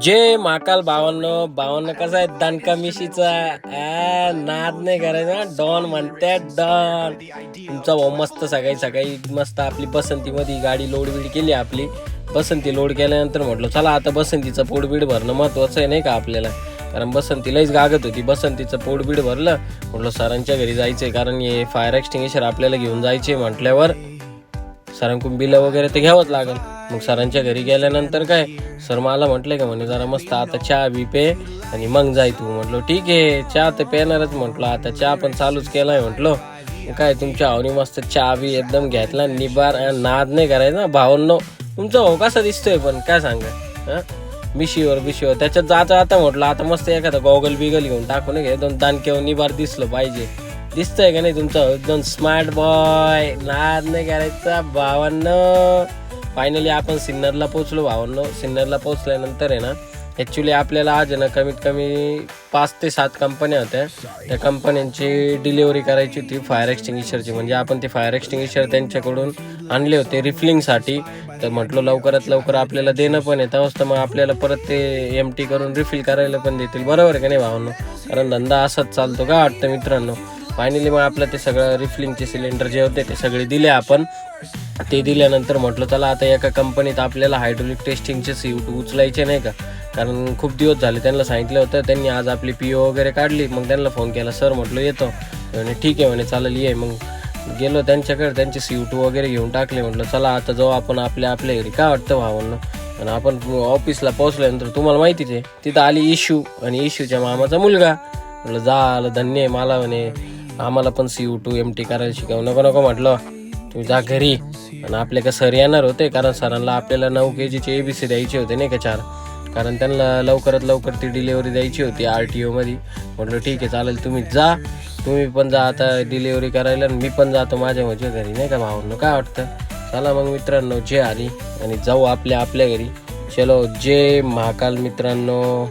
जे महाकाल बावन्न कसा आहे दणका मिशीचा नाद नाही करायचा. डॉन म्हणते डॉन. तुमचा भाऊ मस्त सकाळी सकाळी मस्त आपली बसंतीमध्ये गाडी लोड बीड केली. आपली बसंती लोड केल्यानंतर म्हटलं चला आता बसंतीचं पोटबीड भरणं महत्वाचं आहे नाही का आपल्याला, कारण बसंतीलाच गागत होती. बसंतीचं पोटबीड भरलं. म्हटलं सरांच्या घरी जायचंय, कारण हे फायर एक्सटिंग्विशर आपल्याला घेऊन जायचे म्हटल्यावर सरांकडून बिलं वगैरे तर घ्यावंच लागेल. मग सरांच्या घरी गेल्यानंतर काय सर मला म्हटलं का म्हणे जरा मस्त आता चहा बी पे आणि मग जाय तू. म्हटलं ठीक आहे चहा तर पेणारच. म्हटलं आता चहा पण चालूच केलाय. म्हटलं काय तुमच्या भावनी मस्त चहा बी एकदम घेतला निबार. नाद नाही करायचा भावांनो. तुमचा भाऊ कसा दिसतोय पण काय सांगा मिशीवर त्याच्यात जाता आता म्हटलं आता मस्त एखादा गॉगल बिगल घेऊन टाकून घे दोन दानकेवर निबार दिसलं पाहिजे. दिसतंय का नाही तुमचं एकदम स्मार्ट बॉय. नाद नाही करायचा भावांनो. फायनली आपण सिन्नरला पोहोचलो भावांनो. सिन्नरला पोहोचल्यानंतर आहे ना ॲक्च्युली आपल्याला आज आहे ना कमीत कमी 5 ते 7 कंपन्या होत्या. त्या कंपन्यांची डिलिव्हरी करायची होती फायर एक्सटिंग्विशरची. म्हणजे आपण ते फायर एक्सटिंग्विशर त्यांच्याकडून आणले होते रिफिलिंगसाठी. तर म्हटलं लवकरात लवकर आपल्याला देणं पण येतं तर मग आपल्याला परत ते एमटी करून रिफिल करायला पण देतील. बरोबर आहे का नाही भावांनो, कारण धंदा असाच चालतो का वाटतं मित्रांनो. फायनली मग आपलं ते सगळं रिफिलिंगचे सिलेंडर जे होते ते सगळे दिले आपण. ते दिल्यानंतर म्हटलं चला आता एका कंपनीत आपल्याला हायड्रोलिक टेस्टिंगचे CO2 उचलायचे नाही का, कारण खूप दिवस झाले त्यांना सांगितलं होतं. त्यांनी आज आपली PO वगैरे काढली. मग त्यांना फोन केला, सर म्हटलं येतो. म्हणे ठीक आहे म्हणे चालेल ये. मग गेलो त्यांच्याकडे, त्यांचे CO2 वगैरे घेऊन टाकले. म्हटलं चला आता जाऊ आपण आपल्या घरी. काय वाटतं भावांना. आणि आपण ऑफिसला पोहोचल्यानंतर तुम्हाला माहितीच आहे तिथं आली इशू आणि इशूच्या मामाचा मुलगा. म्हटलं झालं धन्य आहे मला म्हणे आम्हाला पण CO2 एमटी करायला शिकावं. नको म्हटलं तुम्ही जा घरी. आणि आपले का सर येणार होते, कारण सरांना आपल्याला 9 kg ABC द्यायचे होते नाही का 4, कारण त्यांना लवकरात लवकर ती डिलेवरी द्यायची होती RTO मध्ये. म्हटलं ठीक आहे चालेल तुम्ही जा, तुम्ही पण जा आता डिलेवरी करायला. मी पण जातो माझ्या घरी नाही का भावांनो. काय वाटतं चला मग मित्रांनो जे आली आणि जाऊ आपल्या घरी. चलो जय महाकाल मित्रांनो.